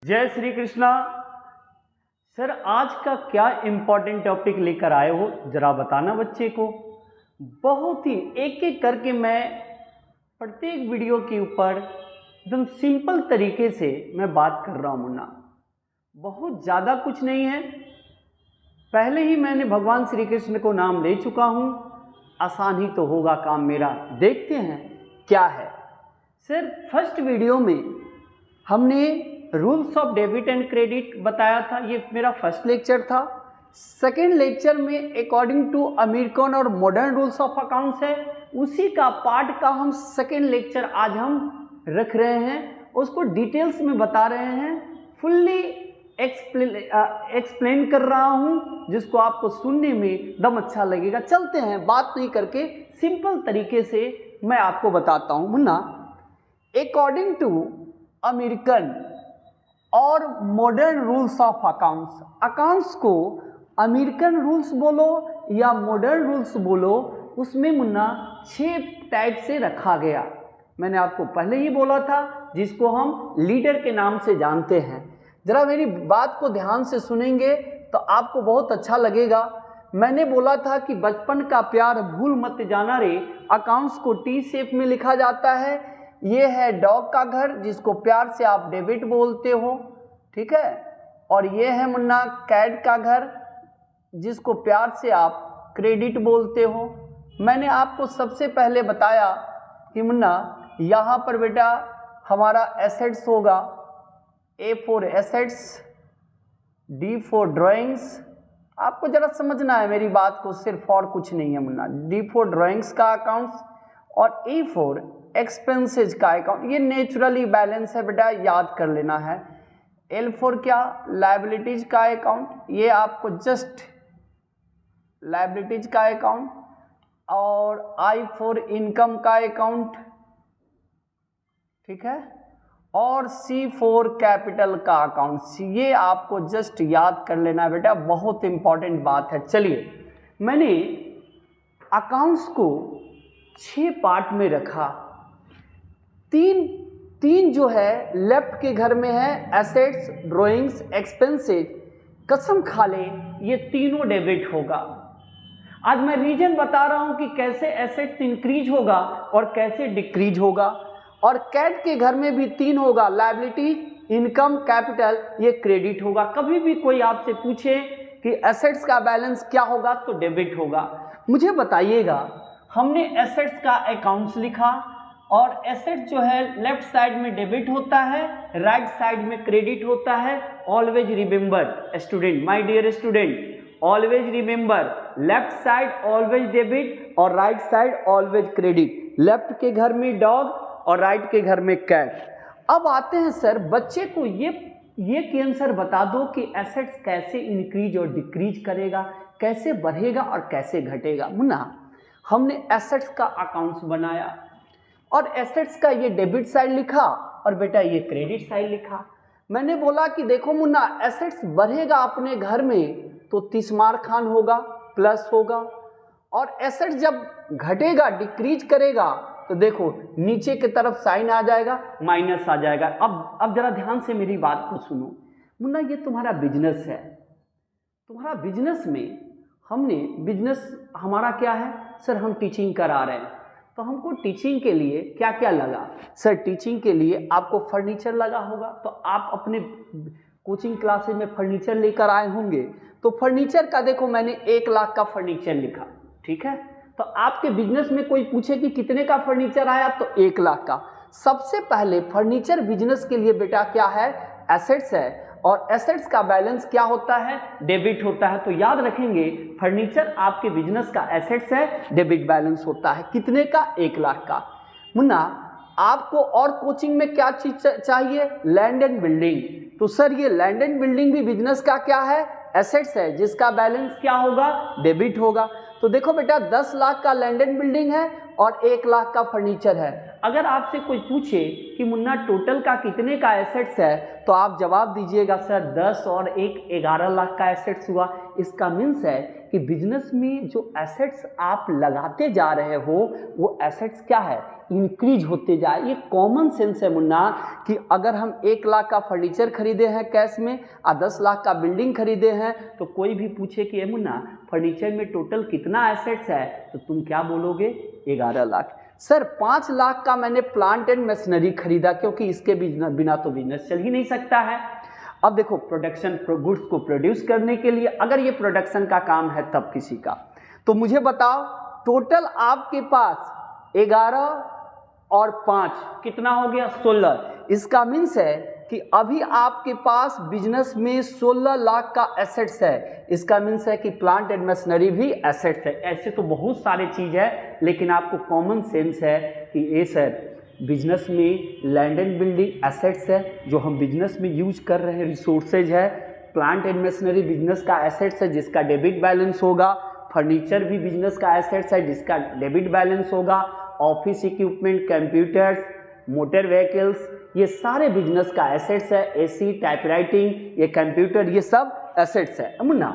जय श्री कृष्णा। सर आज का क्या इम्पोर्टेंट टॉपिक लेकर आए हो जरा बताना बच्चे को। बहुत ही एक एक करके मैं प्रत्येक वीडियो के ऊपर एकदम सिंपल तरीके से मैं बात कर रहा हूँ मुन्ना, बहुत ज़्यादा कुछ नहीं है। पहले ही मैंने भगवान श्री कृष्ण को नाम ले चुका हूँ, आसान ही तो होगा काम मेरा। देखते हैं क्या है। सर फर्स्ट वीडियो में हमने rules of debit and credit बताया था, ये मेरा फर्स्ट लेक्चर था। सेकेंड लेक्चर में अकॉर्डिंग टू अमेरिकन और मॉडर्न रूल्स ऑफ अकाउंट्स है, उसी का पार्ट का हम सेकेंड लेक्चर आज हम रख रहे हैं, उसको डिटेल्स में बता रहे हैं, फुल्ली एक्सप्लेन कर रहा हूं, जिसको आपको सुनने में दम अच्छा लगेगा। चलते हैं, बात नहीं करके सिंपल तरीके से मैं आपको बताता हूं मुन्ना। अकॉर्डिंग टू अमेरिकन और modern rules of accounts, accounts को अमेरिकन रूल्स बोलो या मॉडर्न रूल्स बोलो, उसमें मुन्ना 6 टाइप से रखा गया। मैंने आपको पहले ही बोला था, जिसको हम लीडर के नाम से जानते हैं। जरा मेरी बात को ध्यान से सुनेंगे तो आपको बहुत अच्छा लगेगा। मैंने बोला था कि बचपन का प्यार भूल मत जाना रे, अकाउंट्स को टी शेप में लिखा जाता है। ये है डॉग का घर, जिसको प्यार से आप डेबिट बोलते हो, ठीक है। और ये है मुन्ना कैट का घर, जिसको प्यार से आप क्रेडिट बोलते हो। मैंने आपको सबसे पहले बताया कि मुन्ना यहाँ पर बेटा हमारा एसेट्स होगा, A for assets, D for drawings. आपको जरा समझना है मेरी बात को, सिर्फ और कुछ नहीं है मुन्ना। डी फॉर ड्राइंग्स का अकाउंट्स और ई फॉर एक्सपेंसेज का अकाउंट, ये नेचुरली बैलेंस है बेटा, याद कर लेना है। एल फॉर क्या, लायबिलिटीज का अकाउंट, ये आपको जस्ट लायबिलिटीज का अकाउंट। और आई फॉर इनकम का अकाउंट, ठीक है। और सी फॉर कैपिटल का अकाउंट, ये आपको जस्ट याद कर लेना है बेटा, बहुत इंपॉर्टेंट बात है। चलिए, मैंने अकाउंट्स को 6 पार्ट में रखा। तीन जो है लेफ्ट के घर में है, एसेट्स, ड्राइंग्स, एक्सपेंसेस। कसम खा ले ये तीनों डेबिट होगा। आज मैं रीजन बता रहा हूं कि कैसे एसेट्स इंक्रीज होगा और कैसे डिक्रीज होगा। और कैट के घर में भी 3 होगा, लायबिलिटी, इनकम, कैपिटल, ये क्रेडिट होगा। कभी भी कोई आपसे पूछे कि एसेट्स का बैलेंस क्या होगा तो डेबिट होगा। मुझे बताइएगा, हमने एसेट्स का अकाउंट्स लिखा और एसेट जो है लेफ्ट साइड में डेबिट होता है, राइट साइड में क्रेडिट होता है। Always remember student, my dear student, always remember, left side always debit और right side always credit. Left के घर में डॉग और राइट के घर में कैट। अब आते हैं सर, बच्चे को ये आंसर बता दो कि एसेट्स कैसे इंक्रीज और डिक्रीज करेगा, कैसे बढ़ेगा और कैसे घटेगा। मुन्ना हमने एसेट्स का अकाउंट्स बनाया और एसेट्स का ये डेबिट साइड लिखा और बेटा ये क्रेडिट साइड लिखा। मैंने बोला कि देखो मुन्ना, एसेट्स बढ़ेगा अपने घर में तो तिस्मार खान होगा, प्लस होगा। और एसेट जब घटेगा, डिक्रीज करेगा, तो देखो नीचे की तरफ साइन आ जाएगा, माइनस आ जाएगा। अब जरा ध्यान से मेरी बात को सुनो मुन्ना, ये तुम्हारा बिजनेस है। तुम्हारा बिजनेस में बिजनेस हमारा क्या है सर, हम टीचिंग करा रहे हैं, तो हमको टीचिंग के लिए क्या क्या लगा सर? टीचिंग के लिए आपको फर्नीचर लगा होगा, तो आप अपने कोचिंग क्लासेस में फर्नीचर लेकर आए होंगे। तो फर्नीचर का देखो मैंने 1 लाख का फर्नीचर लिखा, ठीक है। तो आपके बिजनेस में कोई पूछे कि कितने का फर्नीचर आया, तो 1 लाख का। सबसे पहले फर्नीचर बिजनेस के लिए बेटा क्या है, एसेट्स है। और एसेट्स का बैलेंस क्या होता है, डेबिट होता है। तो याद रखेंगे, फर्नीचर आपके बिजनेस का एसेट्स है, डेबिट बैलेंस होता है। कितने का, 1 लाख का। मुन्ना आपको और कोचिंग में क्या चीज चाहिए, लैंड एंड बिल्डिंग। तो सर ये लैंड एंड बिल्डिंग भी बिजनेस का क्या है, एसेट्स है, जिसका बैलेंस क्या होगा, डेबिट होगा। तो देखो बेटा 10 लाख का लैंड एंड बिल्डिंग है और 1 लाख का फर्नीचर है। अगर आपसे कोई पूछे कि मुन्ना टोटल का कितने का एसेट्स है, तो आप जवाब दीजिएगा सर 10 और 1 11 लाख का एसेट्स हुआ। इसका मीन्स है कि बिजनेस में जो एसेट्स आप लगाते जा रहे हो वो एसेट्स क्या है, इंक्रीज होते जाए। ये कॉमन सेंस है मुन्ना कि अगर हम 1 लाख का फर्नीचर खरीदे हैं कैश में और 10 लाख का बिल्डिंग खरीदे हैं, तो कोई भी पूछे कि मुन्ना फर्नीचर में टोटल कितना एसेट्स है, तो तुम क्या बोलोगे, 11 लाख। सर 5 लाख का मैंने प्लांट एंड मशीनरी खरीदा क्योंकि इसके बिना तो बिजनेस चल ही नहीं सकता है। अब देखो प्रोडक्शन गुड्स को प्रोड्यूस करने के लिए अगर ये प्रोडक्शन का काम है तब किसी का, तो मुझे बताओ टोटल आपके पास 11 और 5 कितना हो गया, 16। इसका मीन्स है कि अभी आपके पास बिजनेस में 16 लाख का एसेट्स है। इसका मीन्स है कि प्लांट एंड मशीनरी भी एसेट्स है। ऐसे तो बहुत सारे चीज है, लेकिन आपको कॉमन सेंस है कि ये सर बिजनेस में लैंड एंड बिल्डिंग एसेट्स है जो हम बिजनेस में यूज कर रहे हैं, रिसोर्सेज है। प्लांट एंड मशीनरी बिजनेस का एसेट्स है जिसका डेबिट बैलेंस होगा। फर्नीचर भी बिजनेस का एसेट्स है जिसका डेबिट बैलेंस होगा। Office equipment, computers, motor vehicles, ये सारे बिजनेस का एसेट्स है। एसी, टाइपराइटिंग, ये कंप्यूटर, ये सब एसेट्स है मुन्ना।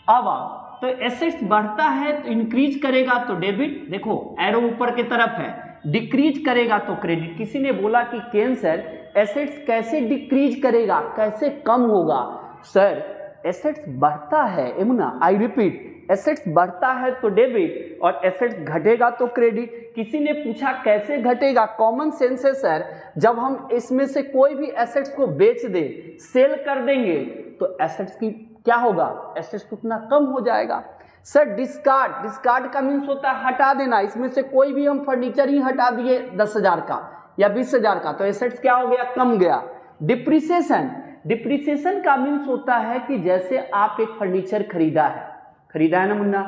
अब तो एसेट्स बढ़ता है तो इंक्रीज करेगा तो डेबिट, देखो एरो ऊपर की तरफ है, डिक्रीज करेगा तो क्रेडिट। किसी ने बोला कि केन सर एसेट्स कैसे डिक्रीज करेगा, कैसे कम होगा? सर एसेट्स बढ़ता है यमुना, आई रिपीट, एसेट्स बढ़ता है तो डेबिट और एसेट्स घटेगा तो क्रेडिट। किसी ने पूछा कैसे घटेगा, कॉमन सेंस है सर, जब हम इसमें से कोई भी एसेट्स को बेच दे, सेल कर देंगे तो एसेट्स की क्या होगा, एसेट्स उतना कम हो जाएगा। सर डिस्कार्ड का मीन्स होता है हटा देना। इसमें से कोई भी हम फर्नीचर ही हटा दिए 10,000 का या 20,000 का तो एसेट्स क्या हो गया, कम गया। डिप्रिसिएशन का मीन्स होता है कि जैसे आप एक फर्नीचर खरीदा है ना मुन्ना,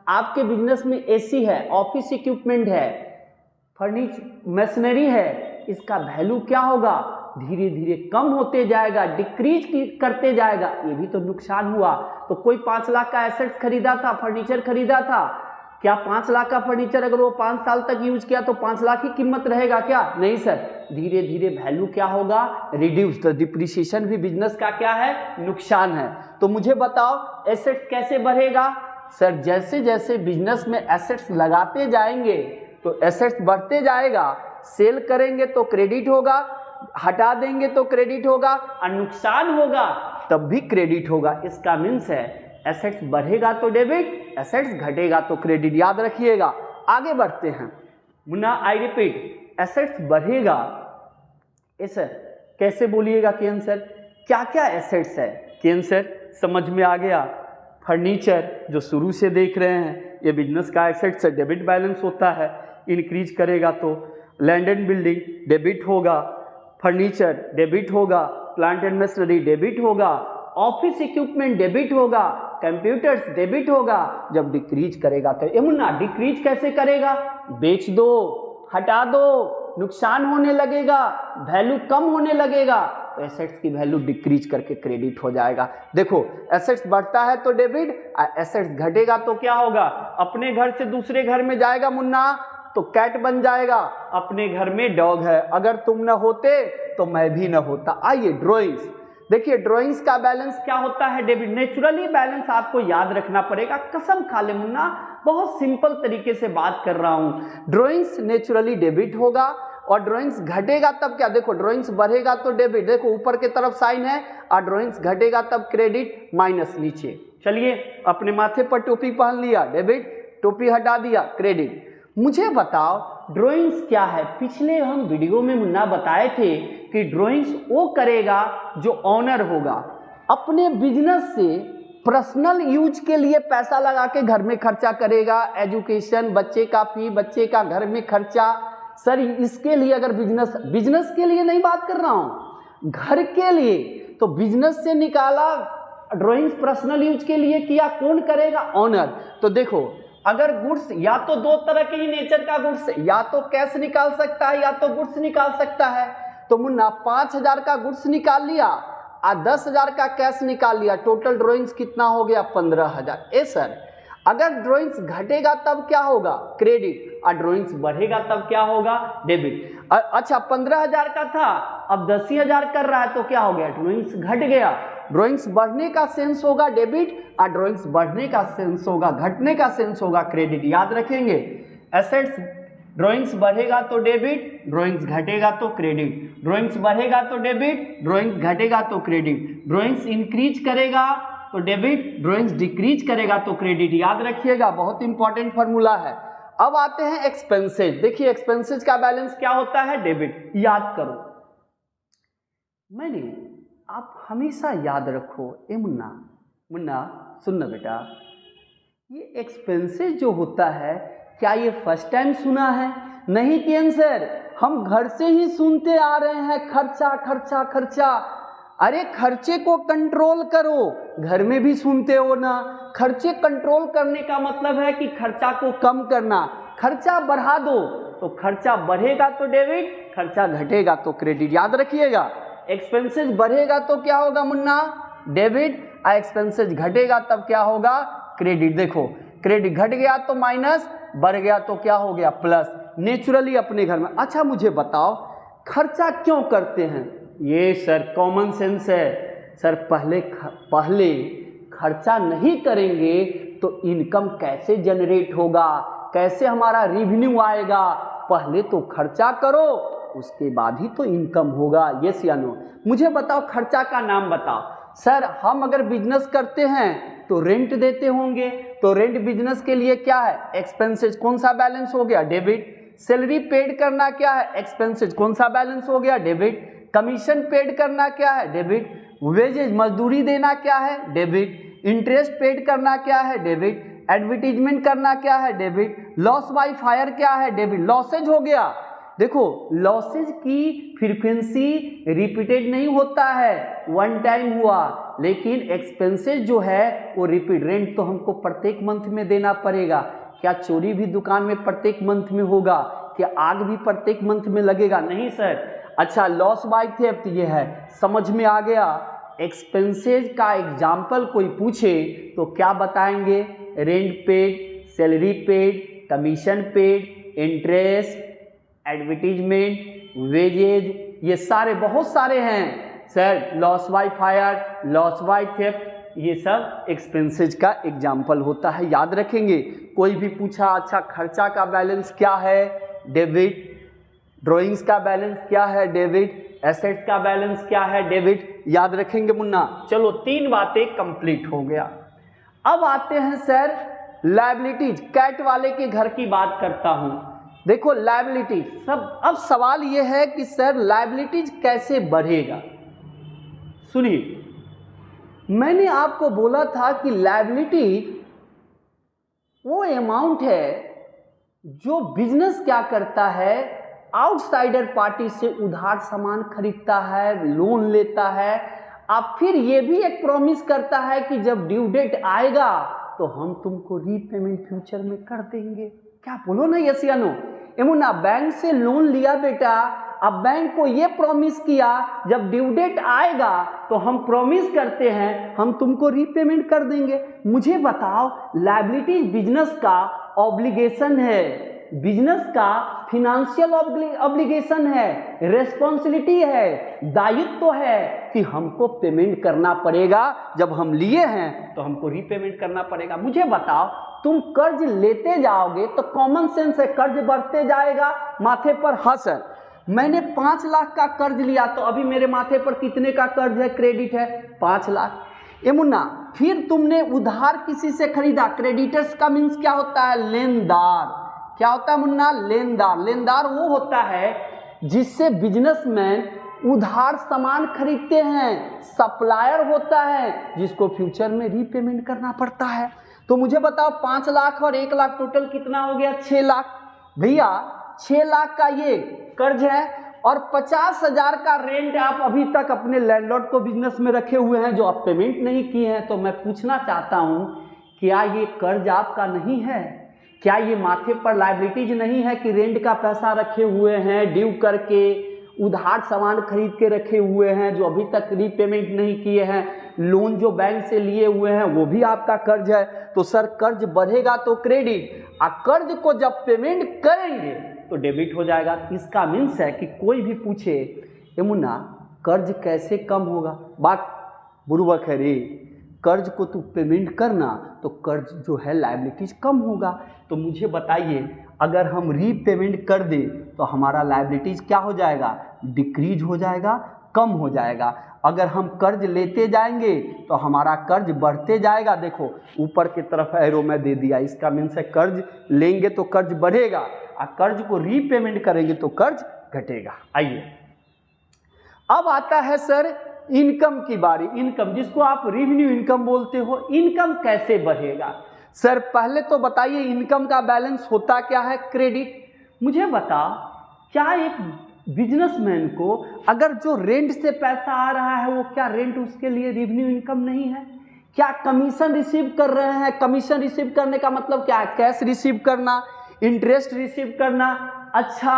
आपके बिजनेस में एसी है, ऑफिस इक्विपमेंट है, फर्नीचर मशीनरी है, इसका वैल्यू क्या होगा, धीरे धीरे कम होते जाएगा, डिक्रीज करते जाएगा। ये भी तो नुकसान हुआ। तो कोई 5 लाख का एसेट्स खरीदा था, फर्नीचर खरीदा था, क्या 5 लाख का फर्नीचर अगर वो 5 साल तक यूज किया तो 5 लाख ही कीमत रहेगा क्या? नहीं सर, धीरे धीरे वैल्यू क्या होगा, रिड्यूस। तो डिप्रिसिएशन भी बिजनेस का क्या है, नुकसान है। तो मुझे बताओ एसेट्स कैसे बढ़ेगा? सर जैसे जैसे बिजनेस में एसेट्स लगाते जाएंगे तो एसेट्स बढ़ते जाएगा। सेल करेंगे तो क्रेडिट होगा, हटा देंगे तो क्रेडिट होगा, और नुकसान होगा तब भी क्रेडिट होगा। इसका मीन्स है एसेट्स बढ़ेगा तो डेबिट, एसेट्स घटेगा तो क्रेडिट। याद रखिएगा। आगे बढ़ते हैं मुन्ना, आई रिपीट, एसेट्स बढ़ेगा कैसे बोलिएगा केन सर, क्या क्या एसेट्स है? केन सर समझ में आ गया। फर्नीचर जो शुरू से देख रहे हैं ये बिजनेस का एसेट्स है, डेबिट बैलेंस होता है, इंक्रीज करेगा तो लैंड एंड बिल्डिंग डेबिट होगा, फर्नीचर डेबिट होगा, प्लांट एंड मशीनरी डेबिट होगा, ऑफिस इक्विपमेंट डेबिट होगा, कंप्यूटर्स डेबिट होगा। जब डिक्रीज करेगा तो यमुना डिक्रीज कैसे करेगा, बेच दो, हटा दो, नुकसान होने लगेगा, वैल्यू कम होने लगेगा तो एसेट्स की वैल्यू डिक्रीज करके क्रेडिट हो जाएगा। देखो एसेट्स बढ़ता है तो डेबिट, एसेट्स घटेगा तो क्या होगा, अपने घर से दूसरे घर में जाएगा मुन्ना तो कैट बन जाएगा, अपने घर में डॉग है, अगर तुम न होते तो मैं भी न होता। आइए ड्राइंग्स देखिए, ड्राइंग्स का बैलेंस क्या होता है, डेबिट। नेचुरली बैलेंस आपको याद रखना पड़ेगा, कसम खा ले मुन्ना, बहुत सिंपल तरीके से बात कर रहा हूं। ड्राइंग्स नेचुरली डेबिट होगा और ड्राइंग्स घटेगा तब क्या, देखो ड्राइंग्स बढ़ेगा तो डेबिट, देखो ऊपर की तरफ साइन है, और ड्राइंग्स घटेगा तब क्रेडिट, माइनस नीचे। चलिए अपने माथे पर टोपी पहन लिया, डेबिट, टोपी हटा दिया, क्रेडिट। मुझे बताओ ड्राइंग्स क्या है? पिछले हम वीडियो में मुन्ना बताए थे कि ड्राइंग्स वो करेगा जो ऑनर होगा, अपने बिजनेस से पर्सनल यूज के लिए पैसा लगा के घर में खर्चा करेगा, एजुकेशन, बच्चे का फी, बच्चे का घर में खर्चा। सर इसके लिए अगर बिजनेस के लिए नहीं बात कर रहा हूं, घर के लिए, तो बिजनेस से निकाला, ड्राइंग्स पर्सनल यूज के लिए किया, कौन करेगा, ऑनर। तो देखो अगर गुड्स, या तो दो तरह के ही नेचर का गुड्स, या तो कैश निकाल सकता है या तो गुड्स निकाल सकता है। तो मुन्ना 5,000 का गुड्स निकाल लिया और 10,000 का कैश निकाल लिया, टोटल ड्राइंग्स कितना हो गया, 15,000। ए सर अगर ड्राइंग्स घटेगा तब क्या होगा, क्रेडिट, और ड्राइंग्स बढ़ेगा तब क्या होगा, डेबिट। अच्छा 15,000 का था, अब 10,000 कर रहा है तो क्या हो गया, ड्राइंग्स घट गया। ड्राइंग्स बढ़ने का सेंस होगा डेबिट, और ड्राइंग्स बढ़ने का सेंस होगा, घटने का सेंस होगा क्रेडिट। याद रखेंगे, एसेट्स ड्राइंग्स बढ़ेगा तो डेबिट, ड्राइंग्स घटेगा तो क्रेडिट, ड्राइंग्स बढ़ेगा तो डेबिट, ड्राइंग्स घटेगा तो क्रेडिट, ड्राइंग्स इंक्रीज करेगा तो डेबिट, ड्राइंग्स डिक्रीज करेगा तो क्रेडिट। याद रखिएगा, बहुत इंपॉर्टेंट फॉर्मूला है। अब आते हैं एक्सपेंसेज। देखिए एक्सपेंसेज का बैलेंस क्या होता है, डेबिट। याद करो, मैंने, आप हमेशा याद रखो, ए मुन्ना, मुन्ना सुनना बेटा, ये एक्सपेंसेज जो होता है, क्या ये फर्स्ट टाइम सुना है? नहीं किरण सर, हम घर से ही सुनते आ रहे हैं, खर्चा खर्चा खर्चा। अरे खर्चे को कंट्रोल करो, घर में भी सुनते हो ना। खर्चे कंट्रोल करने का मतलब है कि खर्चा को कम करना। खर्चा बढ़ा दो तो खर्चा बढ़ेगा तो डेबिट, खर्चा घटेगा तो क्रेडिट। याद रखिएगा, एक्सपेंसेस बढ़ेगा तो क्या होगा मुन्ना, डेबिट, और एक्सपेंसेस घटेगा तब क्या होगा, क्रेडिट। देखो क्रेडिट घट गया तो माइनस, बढ़ गया तो क्या हो गया, प्लस, नेचुरली अपने घर में। अच्छा मुझे बताओ, खर्चा क्यों करते हैं? ये सर कॉमन सेंस है सर, पहले खर्चा नहीं करेंगे तो इनकम कैसे जनरेट होगा, कैसे हमारा रेवेन्यू आएगा? पहले तो खर्चा करो, उसके बाद ही तो इनकम होगा। यस या नो? मुझे बताओ, खर्चा का नाम बताओ। सर हम अगर बिजनेस करते हैं तो रेंट देते होंगे, तो रेंट बिजनेस के लिए क्या है, एक्सपेंसेस। कौन सा बैलेंस हो गया, डेबिट। सैलरी पेड करना क्या है, एक्सपेंसेस। कौन सा बैलेंस हो गया, डेबिट। कमीशन पेड करना क्या है, डेबिट। वेजेज मजदूरी देना क्या है, डेबिट। इंटरेस्ट पेड करना क्या है, डेबिट। एडवर्टीजमेंट करना क्या है, डेबिट। लॉस बाय फायर क्या है, डेबिट। लॉसेज हो गया। देखो लॉसेज की फ्रीक्वेंसी रिपीटेड नहीं होता है, वन टाइम हुआ, लेकिन एक्सपेंसेस जो है वो रिपीट। रेंट तो हमको प्रत्येक मंथ में देना पड़ेगा। क्या चोरी भी दुकान में प्रत्येक मंथ में होगा? क्या आग भी प्रत्येक मंथ में लगेगा? नहीं सर। अच्छा लॉस बाय थेफ्ट ये है, समझ में आ गया। एक्सपेंसेस का एग्जाम्पल कोई पूछे तो क्या बताएंगे, rent paid, salary paid, commission paid, interest, advertisement, wages, ये सारे बहुत सारे हैं sir. Loss by fire, loss by theft, ये सब एक्सपेंसेज का एग्जाम्पल होता है। याद रखेंगे। कोई भी पूछा, अच्छा खर्चा का बैलेंस क्या है, डेबिट। ड्राइंग्स का बैलेंस क्या है, डेबिट। एसेट्स का बैलेंस क्या है, डेबिट। याद रखेंगे मुन्ना। चलो 3 बातें कंप्लीट हो गया। अब आते हैं सर लायबिलिटीज। कैट वाले के घर की बात करता हूं। देखो लायबिलिटीज सब, अब सवाल यह है कि सर लायबिलिटीज कैसे बढ़ेगा। सुनिए, मैंने आपको बोला था कि लायबिलिटी वो अमाउंट है जो बिजनेस क्या करता है, आउटसाइडर पार्टी से उधार सामान खरीदता है, लोन लेता है, अब फिर ये भी एक प्रॉमिस करता है कि जब ड्यू डेट आएगा तो हम तुमको रीपेमेंट फ्यूचर में कर देंगे। क्या बोलो ना, यस या नो? एमुना बैंक से लोन लिया बेटा, अब बैंक को ये प्रॉमिस किया जब ड्यू डेट आएगा तो हम प्रॉमिस करते हैं हम तुमको रीपेमेंट कर देंगे। मुझे बताओ, लायबिलिटी बिजनेस का ऑब्लिगेशन है, बिजनेस का फिनेंशियल ऑब्लिगेशन है, रेस्पॉन्सिबिलिटी है, दायित्व है कि हमको पेमेंट करना पड़ेगा। जब हम लिए हैं तो हमको रीपेमेंट करना पड़ेगा। मुझे बताओ, तुम कर्ज लेते जाओगे तो कॉमन सेंस है कर्ज बढ़ते जाएगा माथे पर। हाँ सर, मैंने 5 लाख का कर्ज लिया तो अभी मेरे माथे पर कितने का कर्ज है, क्रेडिट है 5 लाख। ए मुन्ना, फिर तुमने उधार किसी से खरीदा, क्रेडिटर्स का मीन्स क्या होता है, लेनदार। क्या होता है मुन्ना, लेनदार। लेनदार वो होता है जिससे बिजनेसमैन उधार सामान खरीदते हैं। सप्लायर होता है जिसको फ्यूचर में रीपेमेंट करना पड़ता है। तो मुझे बताओ 5 लाख और 1 लाख टोटल कितना हो गया, 6 लाख। भैया 6 लाख का ये कर्ज है और 50,000 का रेंट आप अभी तक अपने लैंडलॉर्ड को बिजनेस में रखे हुए हैं जो आप पेमेंट नहीं किए हैं। तो मैं पूछना चाहता हूं, क्या ये कर्ज आपका नहीं है? क्या ये माथे पर लायबिलिटीज नहीं है कि रेंट का पैसा रखे हुए हैं ड्यू करके, उधार सामान खरीद के रखे हुए हैं जो अभी तक रीपेमेंट नहीं किए हैं, लोन जो बैंक से लिए हुए हैं वो भी आपका कर्ज है। तो सर कर्ज बढ़ेगा तो क्रेडिट, और कर्ज को जब पेमेंट करेंगे तो डेबिट हो जाएगा। इसका मीन्स है कि कोई भी पूछे ए मुन्ना कर्ज कैसे कम होगा, बात बुर्बक है रे, कर्ज को तू पेमेंट करना तो कर्ज जो है लायबिलिटीज कम होगा। तो मुझे बताइए अगर हम रीपेमेंट कर दें तो हमारा लायबिलिटीज क्या हो जाएगा, डिक्रीज हो जाएगा, कम हो जाएगा। अगर हम कर्ज लेते जाएंगे तो हमारा कर्ज बढ़ते जाएगा। देखो ऊपर की तरफ एरो में दे दिया, इसका मीन्स है कर्ज लेंगे तो कर्ज बढ़ेगा और कर्ज को रीपेमेंट करेंगे तो कर्ज घटेगा। आइए अब आता है सर इनकम की बारी। इनकम जिसको आप रेवेन्यू इनकम बोलते हो, इनकम कैसे बढ़ेगा। सर पहले तो बताइए इनकम का बैलेंस होता क्या है, क्रेडिट। मुझे बता क्या एक बिजनेसमैन को अगर जो रेंट से पैसा आ रहा है वो क्या रेंट उसके लिए रेवेन्यू इनकम नहीं है? क्या कमीशन रिसीव कर रहे हैं, कमीशन रिसीव करने का मतलब क्या है, कैश रिसीव करना, इंटरेस्ट रिसीव करना, अच्छा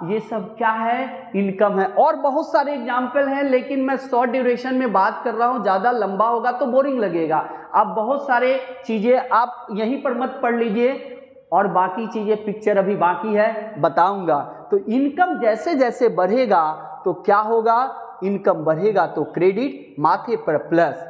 ये सब क्या है, इनकम है। और बहुत सारे एग्जाम्पल हैं लेकिन मैं शॉर्ट ड्यूरेशन में बात कर रहा हूँ, ज़्यादा लंबा होगा तो बोरिंग लगेगा। आप बहुत सारे चीज़ें आप यहीं पर मत पढ़ लीजिए और बाकी चीज़ें पिक्चर अभी बाकी है बताऊंगा। तो इनकम जैसे जैसे बढ़ेगा तो क्या होगा, इनकम बढ़ेगा तो क्रेडिट माथे पर प्लस,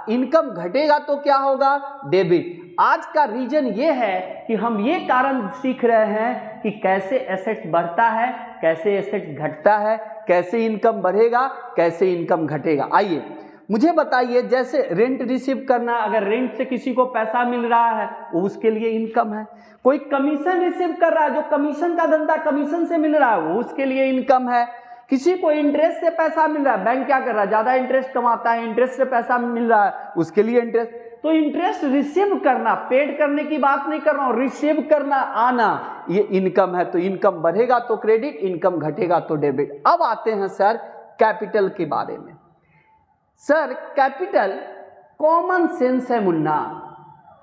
इनकम घटेगा तो क्या होगा, डेबिट। आज का रीजन ये है कि हम ये कारण सीख रहे हैं कि कैसे एसेट्स बढ़ता है, कैसे एसेट्स घटता है, कैसे इनकम बढ़ेगा, कैसे इनकम घटेगा। आइए मुझे बताइए जैसे रेंट रिसीव करना, अगर रेंट से किसी को पैसा मिल रहा है वो उसके लिए इनकम है। कोई कमीशन रिसीव कर रहा है, जो कमीशन का धंधा कमीशन से मिल रहा है वो उसके लिए इनकम है। किसी को इंटरेस्ट से पैसा मिल रहा है, बैंक क्या कर रहा है, ज्यादा इंटरेस्ट कमाता है, इंटरेस्ट से पैसा मिल रहा है उसके लिए इंटरेस्ट। तो इंटरेस्ट रिसीव करना, पेड करने की बात नहीं कर रहा हूं, रिसीव करना, आना, ये इनकम है। तो इनकम बढ़ेगा तो क्रेडिट, इनकम घटेगा तो डेबिट। अब आते हैं सर कैपिटल के बारे में। सर कैपिटल कॉमन सेंस है मुन्ना।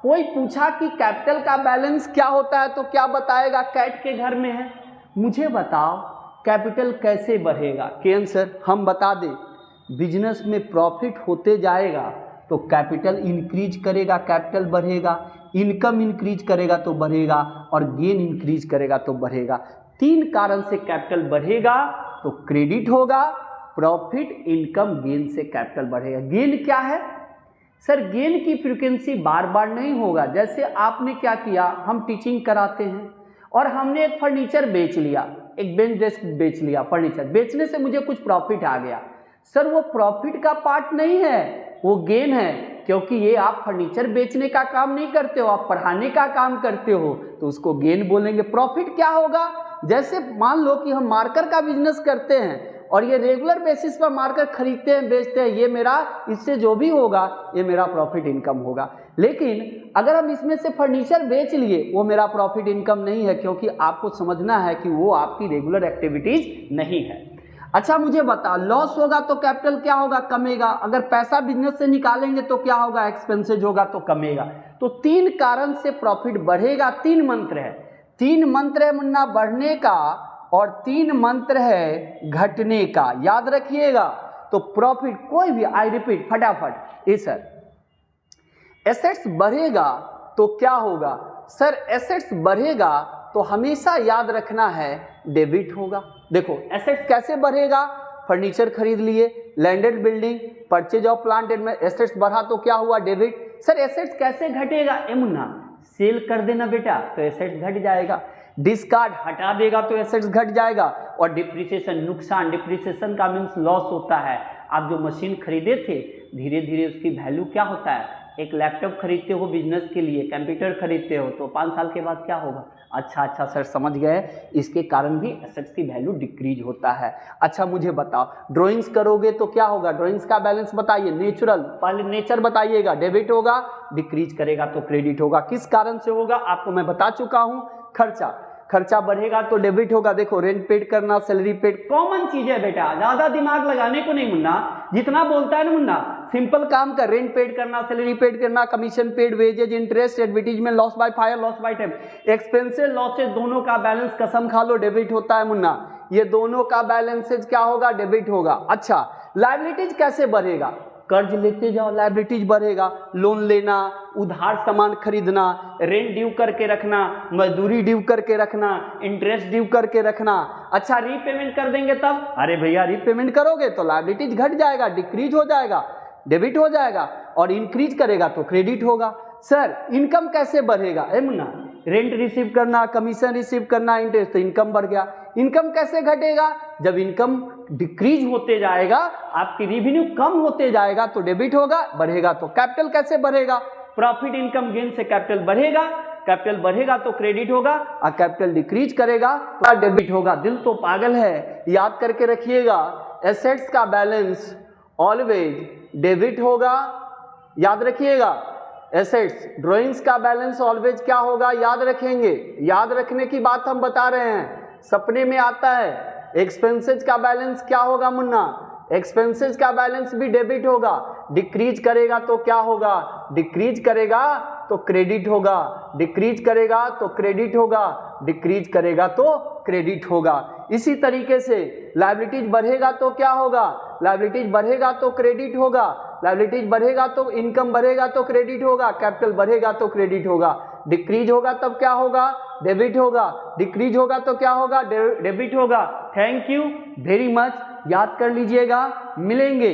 कोई पूछा कि कैपिटल का बैलेंस क्या होता है तो क्या बताएगा, कैट के घर में है। मुझे बताओ कैपिटल कैसे बढ़ेगा। के आंसर हम बता दें, बिजनेस में प्रॉफिट होते जाएगा तो कैपिटल इंक्रीज करेगा, कैपिटल बढ़ेगा, इनकम इंक्रीज करेगा तो बढ़ेगा, और गेन इंक्रीज करेगा तो बढ़ेगा। तीन कारण से कैपिटल बढ़ेगा तो क्रेडिट होगा, प्रॉफिट, इनकम, गेन से कैपिटल बढ़ेगा। गेन क्या है सर, गेन की फ्रीक्वेंसी बार बार नहीं होगा। जैसे आपने क्या किया, हम टीचिंग कराते हैं और हमने एक फर्नीचर बेच लिया, एक बेंच डेस्क बेच लिया, फर्नीचर बेचने से मुझे कुछ प्रॉफिट आ गया। सर वो प्रॉफिट का पार्ट नहीं है, वो गेन है, क्योंकि ये आप फर्नीचर बेचने का काम नहीं करते हो, आप पढ़ाने का काम करते हो, तो उसको गेन बोलेंगे। प्रॉफिट क्या होगा, जैसे मान लो कि हम मार्कर का बिजनेस करते हैं और ये रेगुलर बेसिस पर मार्कर खरीदते हैं बेचते हैं, ये मेरा, इससे जो भी होगा ये मेरा प्रॉफिट इनकम होगा। लेकिन अगर हम इसमें से फर्नीचर बेच लिए, वो मेरा प्रॉफिट इनकम नहीं है, क्योंकि आपको समझना है कि वो आपकी रेगुलर एक्टिविटीज नहीं है। अच्छा मुझे बता, लॉस होगा तो कैपिटल क्या होगा, कमेगा। अगर पैसा बिजनेस से निकालेंगे तो क्या होगा, एक्सपेंसेज होगा तो कमेगा। तो तीन कारण से प्रॉफिट बढ़ेगा। तीन मंत्र है, तीन मंत्र है मुन्ना बढ़ने का और तीन मंत्र है घटने का, याद रखिएगा। तो प्रॉफिट कोई भी, आई रिपीट फटाफट, सर एसेट्स बढ़ेगा तो क्या होगा सर, एसेट्स बढ़ेगा तो हमेशा याद रखना है डेबिट होगा। देखो एसेट्स कैसे बढ़ेगा, फर्नीचर खरीद लिए, landed building, purchase of plant and assets बढ़ा तो क्या हुआ, डेबिट। सर एसेट्स कैसे घटेगा, ए मुन्ना सेल कर देना बेटा तो एसेट्स घट जाएगा, डिस्कार्ड हटा देगा तो एसेट्स घट जाएगा, और डिप्रिसिएशन नुकसान, डिप्रिसिएशन का मीन्स लॉस होता है। आप जो मशीन खरीदे थे धीरे धीरे उसकी वैल्यू क्या होता है, एक लैपटॉप खरीदते हो बिजनेस के लिए, कंप्यूटर खरीदते हो तो 5 साल के बाद क्या होगा, अच्छा सर समझ गए, इसके कारण भी एसेट्स की वैल्यू डिक्रीज होता है। अच्छा मुझे बताओ ड्राइंग्स करोगे तो क्या होगा, ड्राइंग्स का बैलेंस बताइए, नेचुरल, पहले नेचर बताइएगा, डेबिट होगा, डिक्रीज करेगा तो क्रेडिट होगा। किस कारण से होगा आपको मैं बता चुका हूं, खर्चा, खर्चा बढ़ेगा तो डेबिट होगा। देखो रेंट पेड करना, सैलरी पेड, कॉमन चीज है बेटा, ज्यादा दिमाग लगाने को नहीं मुन्ना, जितना बोलता है ना मुन्ना सिंपल काम कर, रेंट पेड करना, सैलरी पेड करना, commission paid, wages, interest, advertisement, loss by fire, loss by temp, expenses, losses, दोनों का बैलेंस कसम खा लो डेबिट होता है मुन्ना। ये दोनों का बैलेंसेज क्या होगा, डेबिट होगा। अच्छा, लायबिलिटीज कैसे बढ़ेगा, कर्ज लेते जाओ लायबिलिटीज बढ़ेगा, लोन लेना, उधार सामान खरीदना, रेंट ड्यू करके रखना, मजदूरी ड्यू करके रखना, इंटरेस्ट ड्यू करके रखना। अच्छा, रीपेमेंट कर देंगे तब, अरे भैया रीपेमेंट करोगे तो लायबिलिटीज घट जाएगा, डिक्रीज हो जाएगा, डेबिट हो जाएगा, और इंक्रीज करेगा तो क्रेडिट होगा। सर इनकम कैसे बढ़ेगा, ए मुन्ना, रेंट रिसीव करना, कमीशन रिसीव करना, इंटरेस्ट, तो इनकम बढ़ गया। इनकम कैसे घटेगा, जब इनकम डिक्रीज होते जाएगा, आपकी रेवेन्यू कम होते जाएगा तो डेबिट होगा, बढ़ेगा तो कैपिटल कैसे बढ़ेगा, प्रॉफिट इनकम गेन से कैपिटल बढ़ेगा, कैपिटल बढ़ेगा तो क्रेडिट होगा, और कैपिटल डिक्रीज करेगा तो डेबिट होगा। दिल तो पागल है, याद करके रखिएगा, एसेट्स का बैलेंस ऑलवेज डेबिट होगा, याद रखिएगा। एसेट्स ड्राइंग्स का बैलेंस ऑलवेज क्या होगा, याद रखेंगे, याद रखने की बात हम बता रहे हैं, सपने में आता है। एक्सपेंसेस का बैलेंस क्या होगा मुन्ना, एक्सपेंसेस का बैलेंस भी डेबिट होगा, डिक्रीज करेगा तो क्या होगा, डिक्रीज करेगा तो क्रेडिट होगा, डिक्रीज करेगा तो क्रेडिट होगा, डिक्रीज करेगा तो क्रेडिट होगा। इसी तरीके से लायबिलिटीज बढ़ेगा तो क्या होगा, लायबिलिटीज बढ़ेगा तो क्रेडिट होगा, लायबिलिटीज बढ़ेगा तो इनकम बढ़ेगा तो क्रेडिट होगा, कैपिटल बढ़ेगा तो क्रेडिट होगा, डिक्रीज होगा तब क्या होगा, डेबिट होगा, डिक्रीज होगा तो क्या होगा, डेबिट होगा। थैंक यू वेरी मच, याद कर लीजिएगा, मिलेंगे